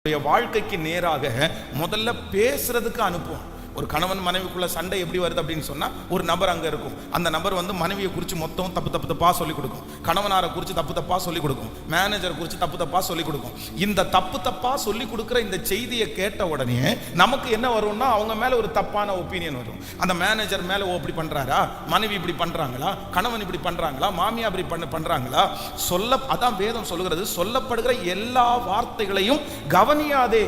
வாழ்க்கைக்கு நேராக முதல்ல பேசுறதுக்கு அனுப்புவோம். ஒரு கணவன் மனைவிக்குள்ள சண்டை எப்படி வருது அப்படின்னு சொன்னா, ஒரு நபர் அங்க இருக்கும். அந்த நபர் மனைவியை குறித்து மொத்தம் தப்பா சொல்லிக் கொடுக்கும். கணவனாரை குறித்து தப்பா சொல்லிக் கொடுக்கும். மேனேஜர் குறித்து தப்பா சொல்லிக் கொடுக்கும். இந்த தப்பா சொல்லிக் கொடுக்குற இந்த செய்தியை கேட்ட உடனே நமக்கு என்ன வரும்னா, அவங்க மேல ஒரு தப்பான ஒப்பீனியன் வரும். அந்த மேனேஜர் மேல இப்படி பண்றாரா, மனைவி இப்படி பண்றாங்களா, கணவன் இப்படி பண்றாங்களா, மாமியா இப்படி பண்றாங்களா. அதான் வேதம் சொல்லுகிறது, சொல்லப்படுகிற எல்லா வார்த்தைகளையும் கவனியாதே.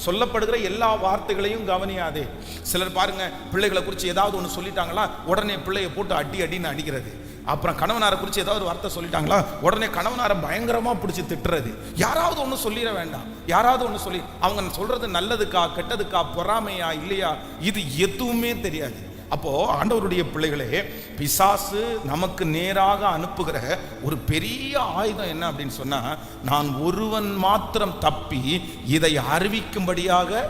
சொல்லப்படுகிற எல்லா வார்த்தைகளையும் கவனியாதே. சிலர் பாருங்க, பிள்ளைகளை குறித்து ஏதாவது ஒன்று சொல்லிட்டாங்களா, உடனே பிள்ளையை போட்டு அடின்னு அடிக்கிறது. அப்புறம் கணவனாரை குறித்து ஏதாவது ஒரு வார்த்தை சொல்லிட்டாங்களா, உடனே கணவனாரை பயங்கரமா பிடிச்சி திட்டுறது. யாராவது ஒன்று சொல்லிட வேண்டாம், யாராவது ஒன்று சொல்லி அவங்க சொல்றது நல்லதுக்கா கெட்டதுக்கா பொறாமையா இல்லையா, இது எதுவுமே தெரியாது. அப்போ ஆண்டவருடைய பிள்ளைகளே, பிசாசு நமக்கு நேராக அனுப்புகிற ஒரு பெரிய ஆயுதம் என்ன அப்படின்னு சொன்னா, நான் ஒருவன் மாத்திரம் தப்பி இதை அறிவிக்கும்படியாக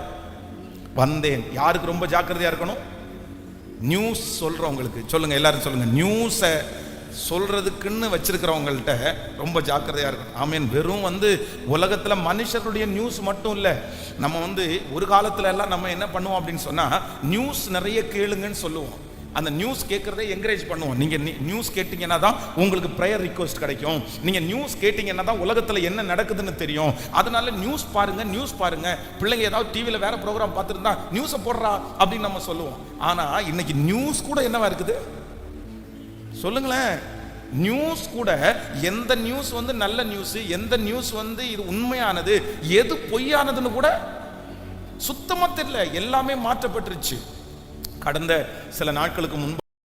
வந்தேன். யாருக்கு ரொம்ப ஜாக்கிரதையா இருக்கணும்? நியூஸ் சொல்றவங்களுக்கு சொல்லுங்க, எல்லாரும் சொல்லுங்க. நியூஸை சொல்றதுக்குன்னு வச்சிருக்கிறவங்கள்ட்ட ரொம்ப ஜாக்கிரதையா இருக்கும். ஆமீன். வெறும் உலகத்துல மனுஷருடைய நியூஸ் மட்டும் இல்ல. நம்ம ஒரு காலத்துல எல்லாம் நம்ம என்ன பண்ணுவோம் அப்படின்னு சொன்னா, நியூஸ் நிறைய கேளுங்கன்னு சொல்லுவோம். அந்த நியூஸ் கேட்கறதை என்கரேஜ் பண்ணுவோம். நீங்க நியூஸ் கேட்டீங்கன்னா தான் உங்களுக்கு ப்ரேயர் ரிக்வெஸ்ட் கிடைக்கும். நீங்க நியூஸ் கேட்டீங்கன்னா தான் உலகத்துல என்ன நடக்குதுன்னு தெரியும். அதனால நியூஸ் பாருங்க, நியூஸ் பாருங்க. பிள்ளைங்க ஏதாவது டிவியில வேற ப்ரோக்ராம் பார்த்துருந்தா நியூஸை போடுறா அப்படின்னு நம்ம சொல்லுவோம். ஆனா இன்னைக்கு நியூஸ் கூட என்னவா இருக்குது சொல்லுங்களேன். நியூஸ் கூட எந்த நியூஸ் நல்ல நியூஸ், எந்த நியூஸ் இது உண்மையானது, எது பொய்யானதுன்னு கூட சுத்தமா தெரியல. எல்லாமே மாற்றப்பட்டுருச்சு. கடந்த சில நாட்களுக்கு முன்பு